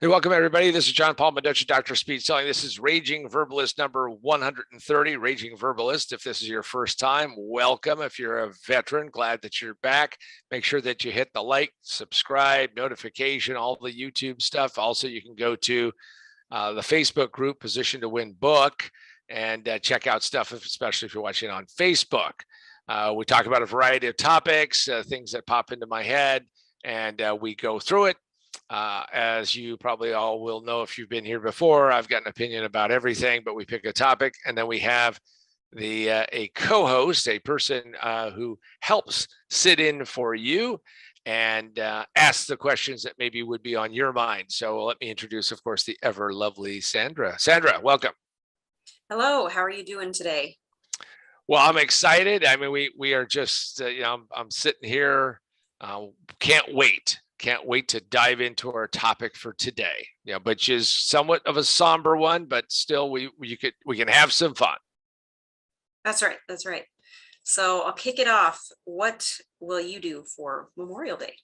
Hey, welcome everybody. This is John Paul Meducha, Dr. Speed Selling. This is Raging Verbalist number 130, Raging Verbalist. If this is your first time, welcome. If you're a veteran, glad that you're back. Make sure that you hit the like, subscribe, notification, all the YouTube stuff. Also, you can go to the Facebook group, Position to Win Book, and check out stuff, especially if you're watching on Facebook. We talk about a variety of topics, things that pop into my head, and we go through it. As you probably all will know if you've been here before, I've got an opinion about everything, but we pick a topic and then we have a co-host, a person who helps sit in for you and ask the questions that maybe would be on your mind. So let me introduce, of course, the ever lovely Sandra. Sandra, welcome. Hello, how are you doing today? Well, I'm excited. I mean, we are just, I'm sitting here, can't wait to dive into our topic for today, which is somewhat of a somber one, but still we can have some fun. That's right. So I'll kick it off. What will you do for Memorial Day?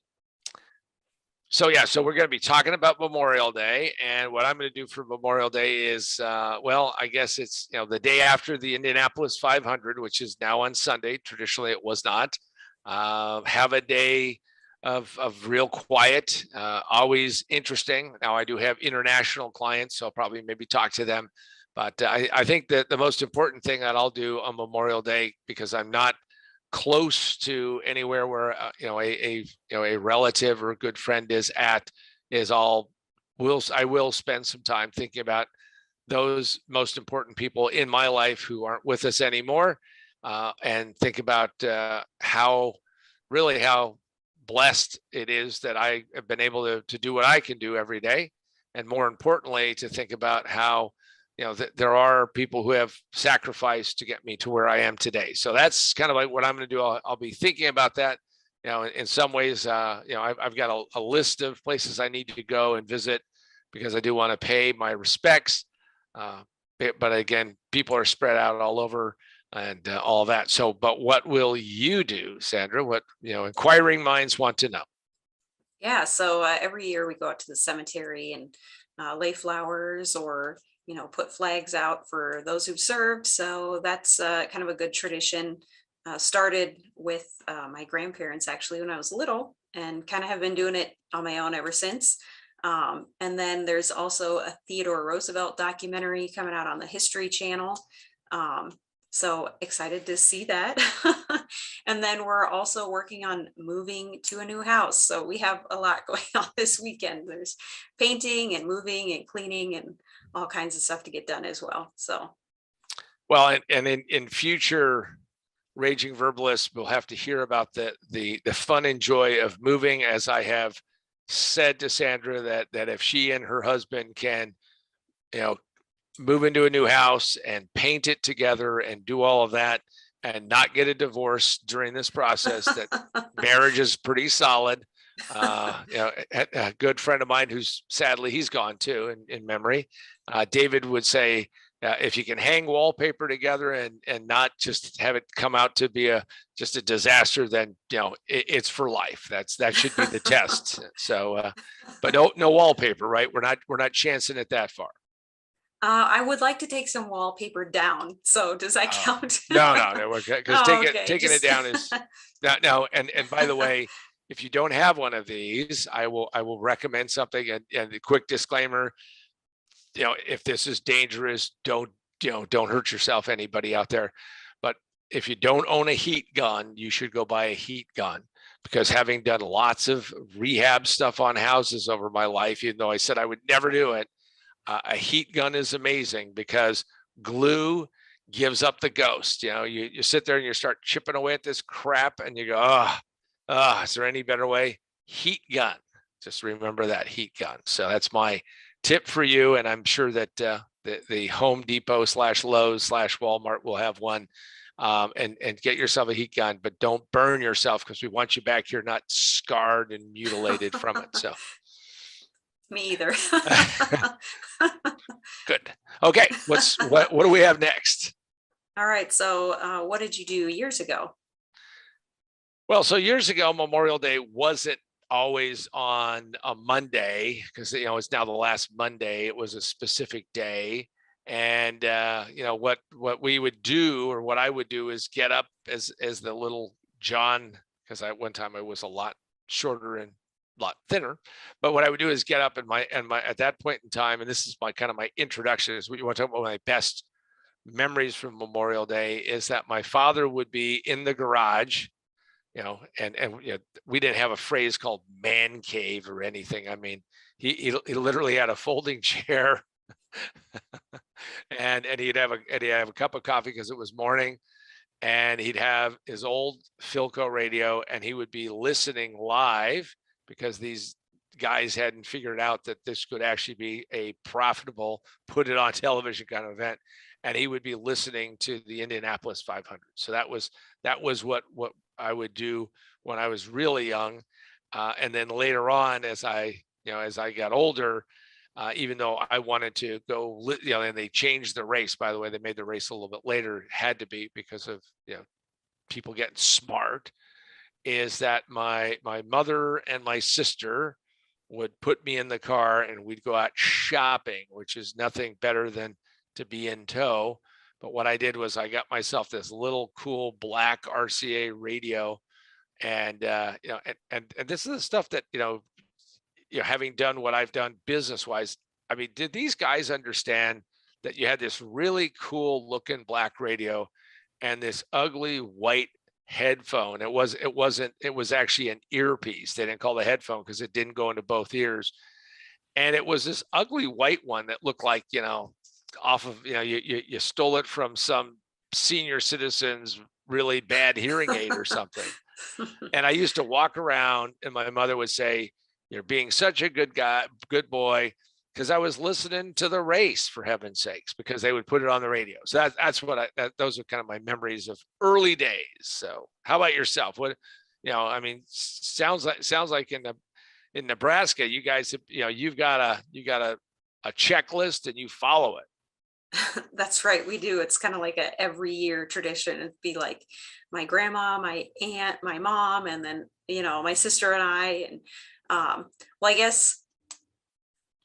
So we're going to be talking about Memorial Day, and what I'm going to do for Memorial Day is, I guess it's, the day after the Indianapolis 500, which is now on Sunday. Traditionally it was not. Have a day of real quiet, always interesting. Now I do have international clients, so I'll probably maybe talk to them. But I think that the most important thing that I'll do on Memorial Day, because I'm not close to anywhere where a relative or a good friend is at, is I will spend some time thinking about those most important people in my life who aren't with us anymore, and think about how blessed it is that I have been able to do what I can do every day. And more importantly, to think about how, there are people who have sacrificed to get me to where I am today. So that's kind of like what I'm going to do. I'll be thinking about that. In some ways, I've got a list of places I need to go and visit because I do want to pay my respects. But again, people are spread out all over and all that. So, but what will you do, Sandra? What, inquiring minds want to know. Yeah, so every year we go out to the cemetery and lay flowers or, put flags out for those who've served. So that's kind of a good tradition. Started with my grandparents actually when I was little, and kind of have been doing it on my own ever since. And then there's also a Theodore Roosevelt documentary coming out on the History Channel. So excited to see that. And then we're also working on moving to a new house. So we have a lot going on this weekend. There's painting and moving and cleaning and all kinds of stuff to get done as well. So, well, and in future Raging Verbalists, we'll have to hear about the fun and joy of moving, as I have said to Sandra that if she and her husband can, move into a new house and paint it together and do all of that and not get a divorce during this process, that marriage is pretty solid. A good friend of mine who's sadly, he's gone too in memory. David would say, if you can hang wallpaper together and not just have it come out to be just a disaster, then it's for life. That should be the test. So, but no wallpaper, right? We're not chancing it that far. I would like to take some wallpaper down. So does that count? No, because taking it down is no. And by the way, if you don't have one of these, I will recommend something. And the quick disclaimer, if this is dangerous, don't hurt yourself, anybody out there. But if you don't own a heat gun, you should go buy a heat gun, because having done lots of rehab stuff on houses over my life, even though I said I would never do it, a heat gun is amazing because glue gives up the ghost. You sit there and you start chipping away at this crap and you go, is there any better way? Heat gun. Just remember that, heat gun. So that's my tip for you. And I'm sure that the Home Depot /Lowe's /Walmart will have one. And get yourself a heat gun, but don't burn yourself, because we want you back here not scarred and mutilated from it. So me either. Good. Okay. What do we have next? All right. So what did you do years ago? Well, so years ago, Memorial Day wasn't always on a Monday, because it's now the last Monday. It was a specific day. And what we would do, or what I would do, is get up as the little John, because one time I was a lot shorter and a lot thinner. But what I would do is get up at that point in time, and this is my introduction, is what you want to talk about. My best memories from Memorial Day is that my father would be in the garage, and we didn't have a phrase called man cave or anything. I mean, he literally had a folding chair, and he'd have a cup of coffee because it was morning, and he'd have his old Philco radio, and he would be listening live, because these guys hadn't figured out that this could actually be a profitable, put it on television kind of event. And he would be listening to the Indianapolis 500. So that was what I would do when I was really young. And then later on, as I got older, even though I wanted to go, and they changed the race, by the way, they made the race a little bit later. It had to be because of, people getting smart, is that my mother and my sister would put me in the car and we'd go out shopping, which is nothing better than to be in tow. But what I did was I got myself this little cool black RCA radio, and and this is the stuff that having done what I've done business wise. I mean, did these guys understand that you had this really cool looking black radio and this ugly white headphone? It was actually an earpiece. They didn't call it a headphone because it didn't go into both ears. And it was this ugly white one that looked like, off of, you stole it from some senior citizen's really bad hearing aid or something. And I used to walk around, and my mother would say, "You're being such a good guy, good boy," because I was listening to the race, for heaven's sakes, because they would put it on the radio. So that's what those are kind of my memories of early days. So how about yourself? What, I mean, sounds like in Nebraska, you guys, you've got a checklist and you follow it. That's right, we do. It's kind of like a every year tradition. It'd be like my grandma, my aunt, my mom, and then my sister and I. And well, I guess,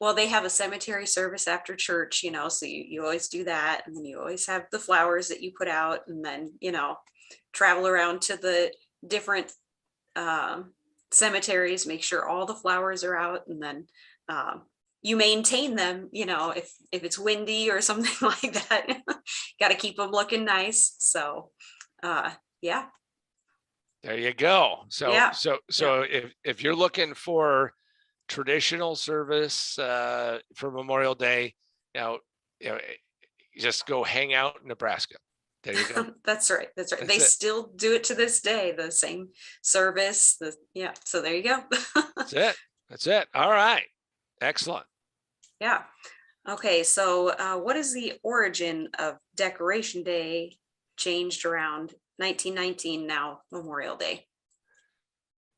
well, they have a cemetery service after church, so you always do that, and then you always have the flowers that you put out, and then travel around to the different cemeteries, make sure all the flowers are out, and then you maintain them, if it's windy or something like that. Got to keep them looking nice. So yeah, there you go. So yeah. if you're looking for traditional service for Memorial Day, just go hang out in Nebraska. There you go. That's right. They still do it to this day, the same service. So there you go. That's it. All right. Excellent. Yeah. Okay. So what is the origin of Decoration Day, changed around 1919, now Memorial Day?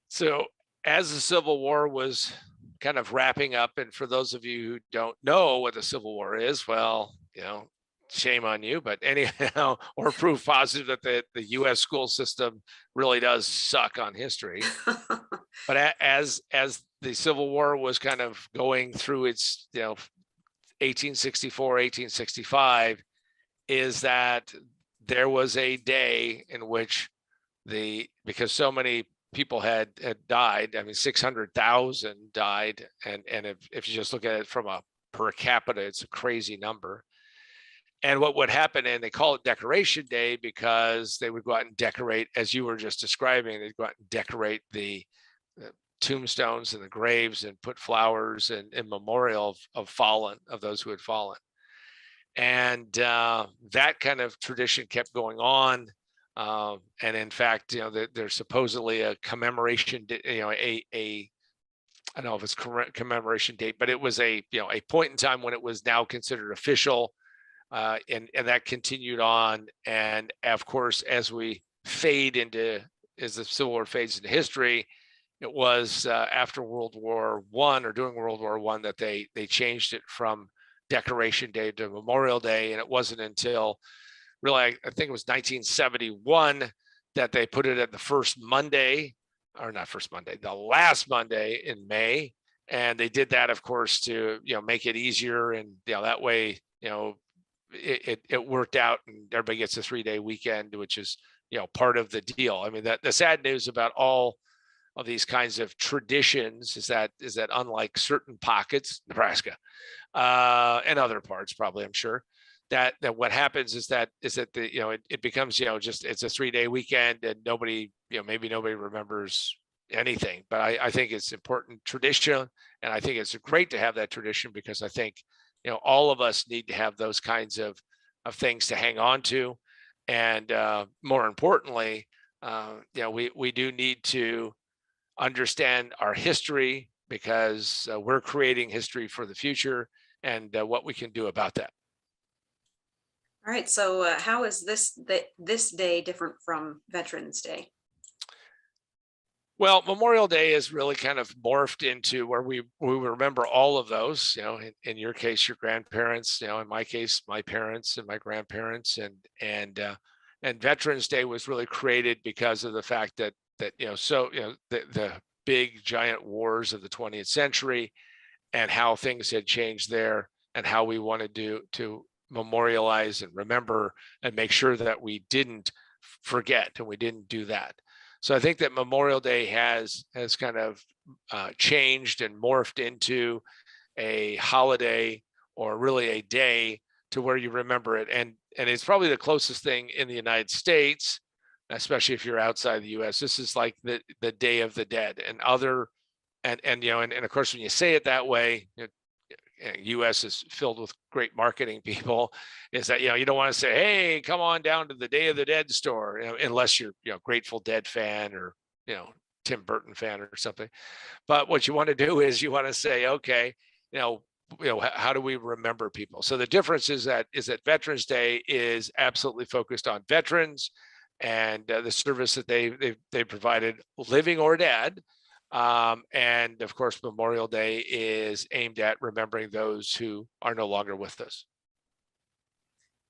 So as the Civil War was kind of wrapping up, and for those of you who don't know what the Civil War is, well, shame on you, but anyhow, or proof positive that the U.S. school system really does suck on history. But as the Civil War was kind of going through its 1864, 1865, is that there was a day in which because so many people had died, I mean 600,000 died, and if you just look at it from a per capita, it's a crazy number. And what would happen, and they call it Decoration Day because they would go out and decorate, as you were just describing, they'd go out and decorate the tombstones and the graves and put flowers in memorial of those who had fallen. And that kind of tradition kept going on. And in fact, there's supposedly a commemoration, I don't know if it's commemoration date, but it was a point in time when it was now considered official. And that continued on. And of course, as the Civil War fades into history, it was after World War I, or during World War I, that they changed it from Decoration Day to Memorial Day. And it wasn't until really, I think it was 1971, that they put it at the first Monday or not first Monday, the last Monday in May. And they did that, of course, to, make it easier. And, that way, it worked out and everybody gets a 3-day weekend, which is, part of the deal. I mean, the sad news about all of these kinds of traditions is that unlike certain pockets, Nebraska, and other parts, probably, I'm sure, that what happens is that it becomes, just it's a 3-day weekend and nobody, maybe nobody remembers anything. But I think it's important tradition, and I think it's great to have that tradition, because I think, all of us need to have those kinds of things to hang on to. And more importantly, we do need to understand our history, because we're creating history for the future, and what we can do about that. All right. So how is this day different from Veterans Day? Well, Memorial Day is really kind of morphed into where we remember all of those, in your case, your grandparents, in my case, my parents and my grandparents, and Veterans Day was really created because of the fact that the big giant wars of the 20th century, and how things had changed there, and how we wanted to memorialize and remember and make sure that we didn't forget, and we didn't do that. So I think that Memorial Day has kind of changed and morphed into a holiday, or really a day, to where you remember it. And it's probably the closest thing in the United States, especially if you're outside the US. This is like the Day of the Dead, and of course, when you say it that way, US is filled with great marketing people, is that, you don't want to say, hey, come on down to the Day of the Dead store, unless you're, Grateful Dead fan, or, Tim Burton fan or something. But what you want to do is you want to say, okay, how do we remember people? So the difference is that Veterans Day is absolutely focused on veterans, and the service that they provided, living or dead. And of course, Memorial Day is aimed at remembering those who are no longer with us.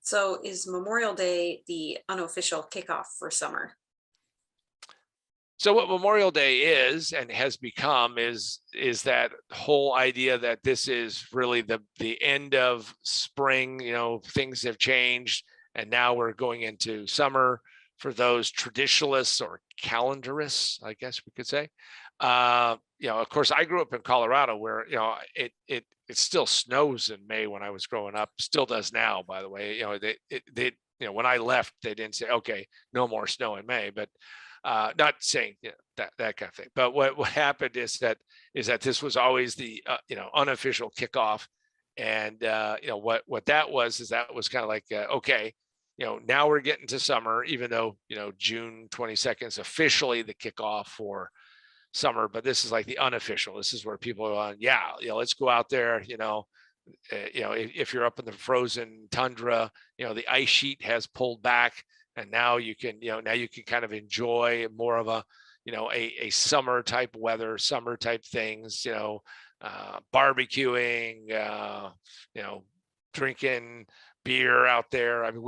So is Memorial Day the unofficial kickoff for summer? So what Memorial Day is, and has become, is that whole idea that this is really the end of spring. Things have changed, and now we're going into summer for those traditionalists or calendarists, I guess we could say. Of course, I grew up in Colorado, where it still snows in May. When I was growing up, still does now, by the way. They when I left, they didn't say, okay, no more snow in May, but not saying that kind of thing. But what happened is that this was always the unofficial kickoff. And what that was, is that was kind of like, okay, now we're getting to summer, even though June 22nd is officially the kickoff for summer, but this is like the unofficial. This is where people are on, let's go out there. If you're up in the frozen tundra, the ice sheet has pulled back, and now you can kind of enjoy more of a a summer type weather, summer type things, barbecuing, drinking beer out there. I mean,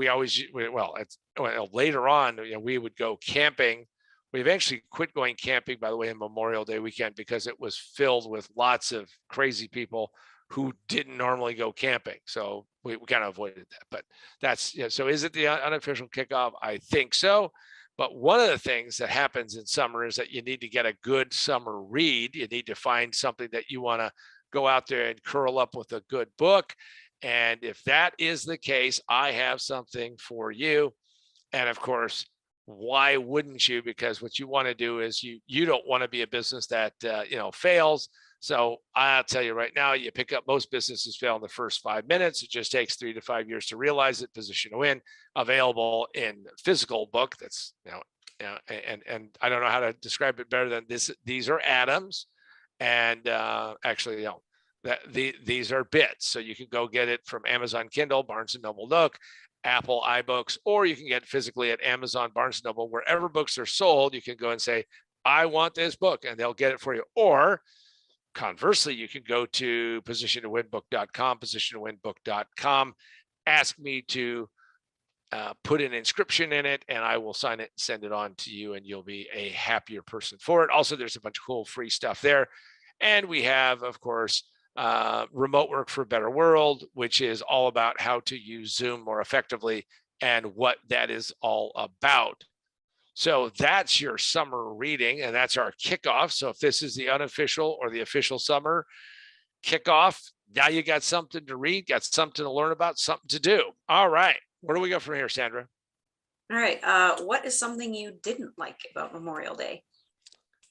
later on, we would go camping. We eventually quit going camping, by the way, in Memorial Day weekend, because it was filled with lots of crazy people who didn't normally go camping. So we kind of avoided that. But that's, so is it the unofficial kickoff? I think so. But one of the things that happens in summer is that you need to get a good summer read. You need to find something that you want to go out there and curl up with a good book. And if that is the case, I have something for you. And of course, why wouldn't you? Because what you want to do is you don't want to be a business that fails. So I'll tell you right now, you pick up, most businesses fail in the first 5 minutes. It just takes 3 to 5 years to realize it. Position to Win, available in physical book. That's and I don't know how to describe it better than this. These are atoms, and actually, these are bits. So you can go get it from Amazon Kindle, Barnes and Noble Nook, Apple iBooks, or you can get it physically at Amazon, Barnes and Noble, wherever books are sold. You can go and say, I want this book, and they'll get it for you. Or conversely, you can go to positiontowinbook.com, positiontowinbook.com, ask me to put an inscription in it, and I will sign it and send it on to you, and you'll be a happier person for it. Also, there's a bunch of cool free stuff there. And we have, of course, remote work for a better world, which is all about how to use Zoom more effectively and what that is all about. So that's your summer reading, and that's our kickoff. So if this is the unofficial or the official summer kickoff, now you got something to read, got something to learn about, something to do. All right. Where do we go from here, Sandra? All right. What is something you didn't like about Memorial Day?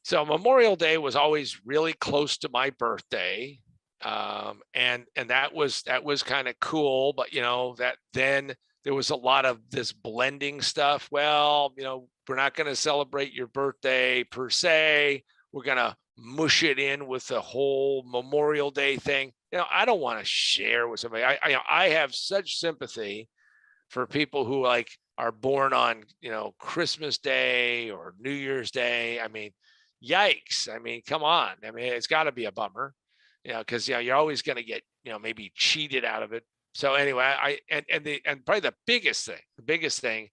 So Memorial Day was always really close to my birthday. And that was kind of cool, but that then there was a lot of this blending stuff. Well, we're not going to celebrate your birthday per se. We're going to mush it in with the whole Memorial Day thing. I don't want to share with somebody. I have such sympathy for people who are born on, Christmas Day or New Year's Day. I mean, yikes. I mean, come on. I mean, it's got to be a bummer, because you're always going to get, maybe cheated out of it. So anyway, and probably the biggest thing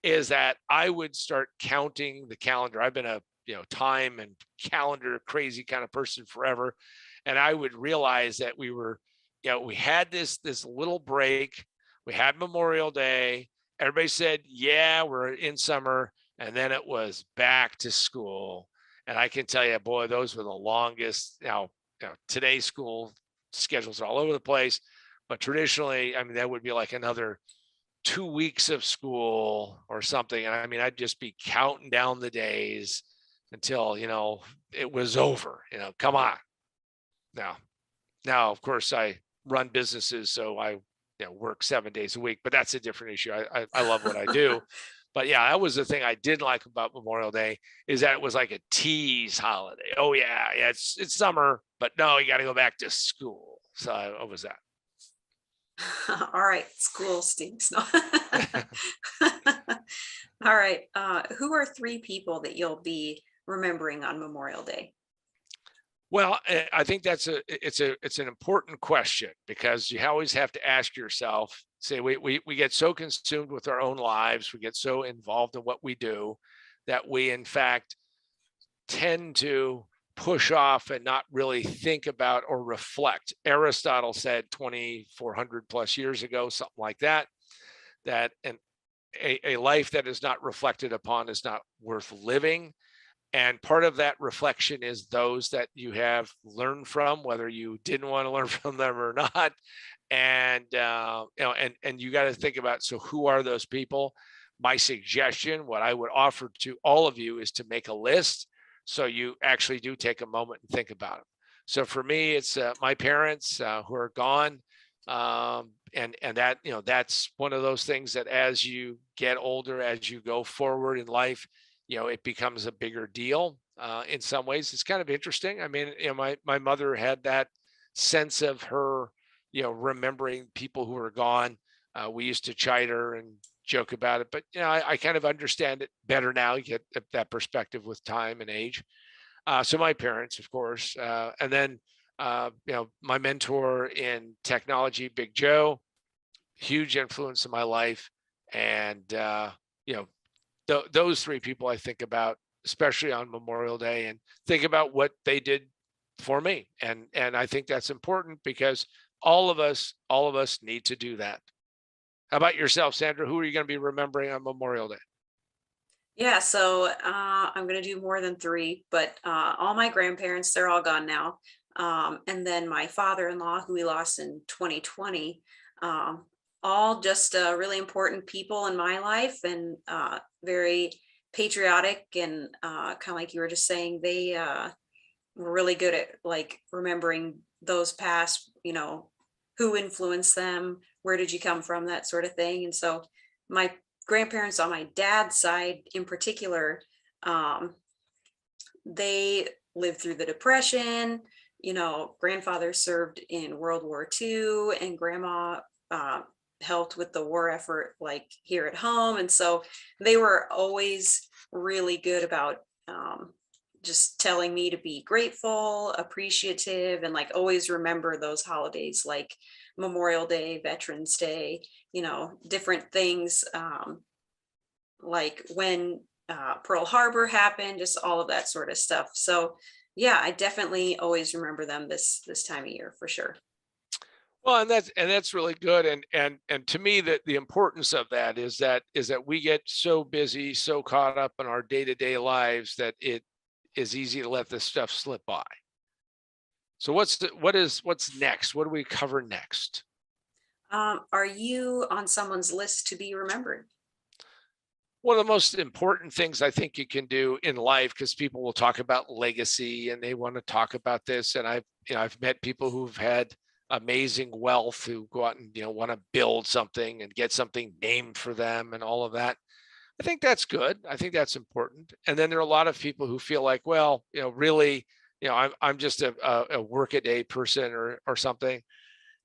is that I would start counting the calendar. I've been a time and calendar crazy kind of person forever, and I would realize that we were, we had this little break. We had Memorial Day. Everybody said, yeah, we're in summer. And then it was back to school. And I can tell you, boy, those were the longest. Today's school schedules are all over the place. But traditionally, I mean, that would be like another 2 weeks of school or something. And I mean, I'd just be counting down the days until, it was over. Come on. Now, of course, I run businesses, so I work 7 days a week, but that's a different issue. I love what I do. But yeah, that was the thing I didn't like about Memorial Day, is that it was like a tease holiday. Oh yeah, it's summer, but no, you got to go back to school. So what was that? All right, school stinks. No. All right, who are 3 people that you'll be remembering on Memorial Day? Well, I think it's an important question, because you always have to ask yourself, say, we get so consumed with our own lives, we get so involved in what we do, that we in fact tend to push off and not really think about or reflect. Aristotle said 2,400 plus years ago, something like that, that a life that is not reflected upon is not worth living. And part of that reflection is those that you have learned from, whether you didn't want to learn from them or not. And and you got to think about, so who are those people? My suggestion, what I would offer to all of you, is to make a list, so you actually do take a moment and think about it. So for me, it's my parents who are gone, and that that's one of those things that as you get older, as you go forward in life, it becomes a bigger deal. In some ways, it's kind of interesting. I mean, my mother had that sense of her, remembering people who are gone. We used to chide her and joke about it, but I kind of understand it better now. You get that perspective with time and age. So my parents, of course, and then my mentor in technology, Big Joe, huge influence in my life, and those 3 people I think about, especially on Memorial Day, and think about what they did for me. And I think that's important, because all of us need to do that. How about yourself, Sandra? Who are you going to be remembering on Memorial Day? Yeah, so I'm going to do more than 3, but all my grandparents, they're all gone now. And then my father-in-law, who we lost in 2020, all just really important people in my life, and very patriotic, and kind of like you were just saying, they were really good at remembering those past, who influenced them, where did you come from, that sort of thing. And so my grandparents on my dad's side in particular, they lived through the Depression. Grandfather served in World War II, and grandma helped with the war effort here at home. And so they were always really good about just telling me to be grateful, appreciative, and like always remember those holidays like Memorial Day, Veterans Day, different things, like when Pearl Harbor happened, just all of that sort of stuff. So yeah, I definitely always remember them this time of year for sure. Well, and that's really good. And to me, that the importance of that is that we get so busy, so caught up in our day-to-day lives that it is easy to let this stuff slip by. So what's next? What do we cover next? Are you on someone's list to be remembered? One of the most important things I think you can do in life, because people will talk about legacy and they want to talk about this. And I've met people who've had amazing wealth who go out and, want to build something and get something named for them and all of that. I think that's good. I think that's important. And then there are a lot of people who feel like, well, really, I'm just a work-a-day person or something.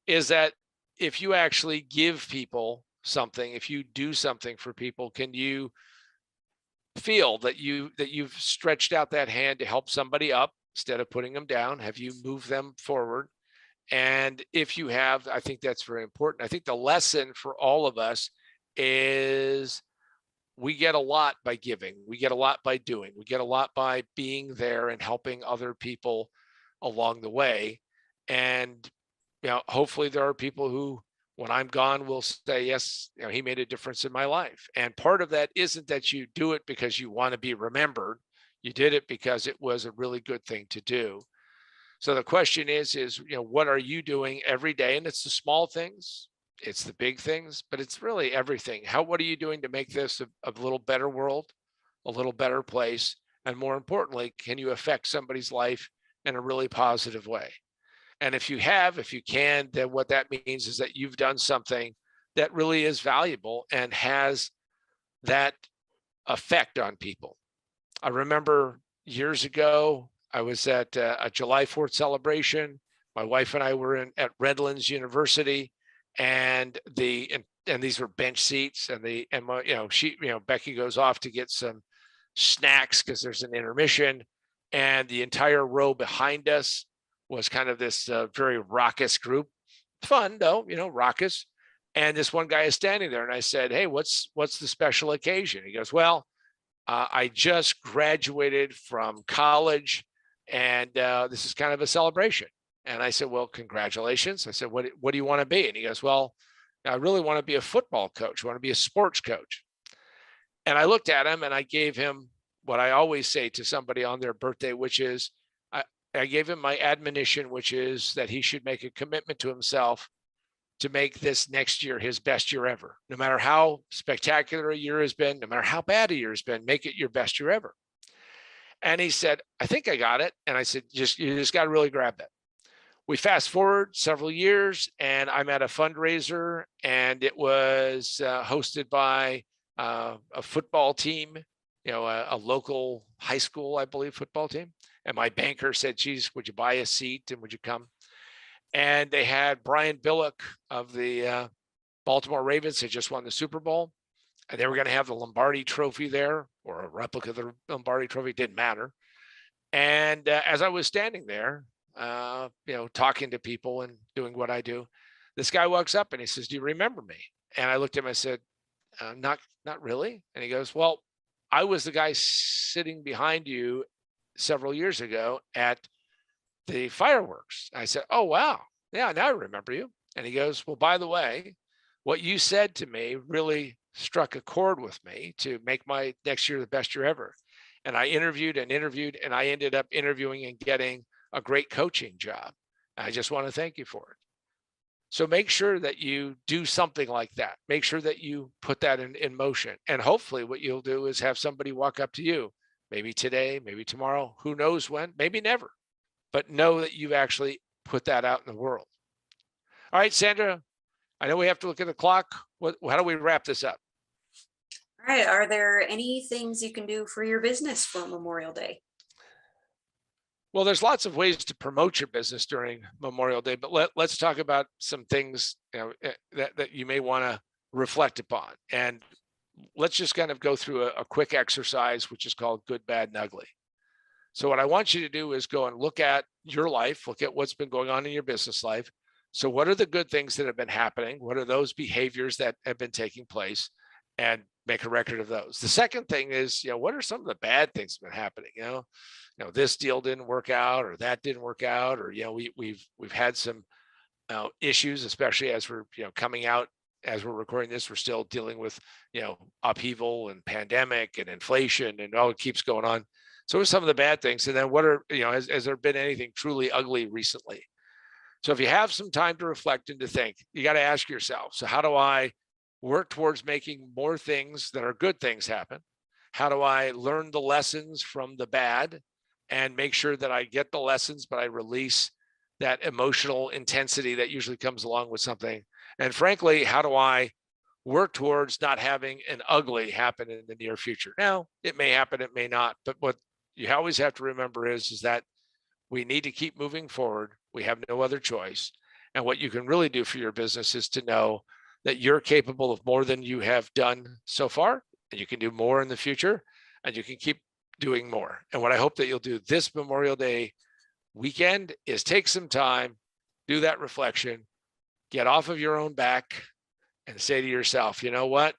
Is that if you actually give people something, if you do something for people, can you feel that you've stretched out that hand to help somebody up instead of putting them down? Have you moved them forward? And if you have, I think that's very important. I think the lesson for all of us is we get a lot by giving. We get a lot by doing. We get a lot by being there and helping other people along the way. And hopefully there are people who, when I'm gone, will say, yes, he made a difference in my life. And part of that isn't that you do it because you want to be remembered. You did it because it was a really good thing to do. So the question is, what are you doing every day? And it's the small things, it's the big things, but it's really everything. What are you doing to make this a little better world, a little better place? And more importantly, can you affect somebody's life in a really positive way? And if you can, then what that means is that you've done something that really is valuable and has that effect on people. I remember years ago, I was at a July 4th celebration. My wife and I were at Redlands University, and these were bench seats, Becky goes off to get some snacks because there's an intermission, and the entire row behind us was kind of this very raucous group. Fun though, raucous. And this one guy is standing there, and I said, "Hey, what's the special occasion?" He goes, "Well, I just graduated from college, and this is kind of a celebration." And I said, "Well, congratulations." I said, "What do you want to be?" And he goes, "Well, I really want to be a football coach. I want to be a sports coach." And I looked at him and I gave him what I always say to somebody on their birthday, which is, I gave him my admonition, which is that he should make a commitment to himself to make this next year his best year ever. No matter how spectacular a year has been, no matter how bad a year has been, make it your best year ever. And he said, "I think I got it." And I said, you just got to really grab that. We fast forward several years, and I'm at a fundraiser, and it was hosted by a football team, a local high school, I believe, football team. And my banker said, "Geez, would you buy a seat and would you come?" And they had Brian Billick of the Baltimore Ravens had just won the Super Bowl, and they were going to have the Lombardi Trophy there, or a replica of the Lombardi Trophy, didn't matter. And as I was standing there, talking to people and doing what I do, this guy walks up and he says, "Do you remember me?" And I looked at him, I said, not really. And he goes, "Well, I was the guy sitting behind you several years ago at the fireworks." I said, "Oh, wow. Yeah, now I remember you." And he goes, "Well, by the way, what you said to me really struck a chord with me to make my next year the best year ever." And I interviewed, and I ended up interviewing and getting a great coaching job. I just want to thank you for it. So make sure that you do something like that. Make sure that you put that in motion. And hopefully what you'll do is have somebody walk up to you, maybe today, maybe tomorrow, who knows when, maybe never, but know that you've actually put that out in the world. All right, Sandra, I know we have to look at the clock. How do we wrap this up? All right. Are there any things you can do for your business for Memorial Day? Well, there's lots of ways to promote your business during Memorial Day, but let's talk about some things that you may want to reflect upon. And let's just kind of go through a quick exercise, which is called good, bad, and ugly. So what I want you to do is go and look at your life, look at what's been going on in your business life. So what are the good things that have been happening? What are those behaviors that have been taking place? And make a record of those. The second thing is, what are some of the bad things that have been happening? This deal didn't work out, or that didn't work out, or we've had some issues, especially as we're coming out. As we're recording this, we're still dealing with upheaval and pandemic and inflation, and all it keeps going on. So what are some of the bad things? And then what are has there been anything truly ugly recently? So if you have some time to reflect and to think, you got to ask yourself, so how do I work towards making more things that are good things happen? How do I learn the lessons from the bad and make sure that I get the lessons, but I release that emotional intensity that usually comes along with something? And frankly, how do I work towards not having an ugly happen in the near future? Now, it may happen, it may not, but what you always have to remember is that we need to keep moving forward. We have no other choice. And what you can really do for your business is to know that you're capable of more than you have done so far, and you can do more in the future, and you can keep doing more. And what I hope that you'll do this Memorial Day weekend is take some time, do that reflection, get off of your own back, and say to yourself, you know what?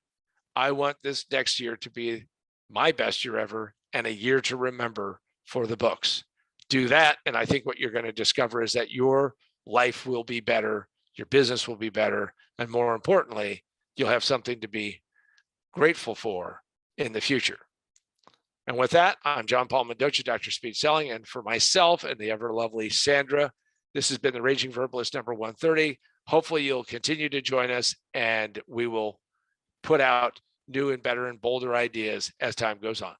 I want this next year to be my best year ever and a year to remember for the books. Do that. And I think what you're going to discover is that your life will be better, your business will be better, and more importantly, you'll have something to be grateful for in the future. And with that, I'm John Paul Mendoza, Dr. Speed Selling. And for myself and the ever lovely Sandra, this has been the Raging Verbalist number 130. Hopefully you'll continue to join us, and we will put out new and better and bolder ideas as time goes on.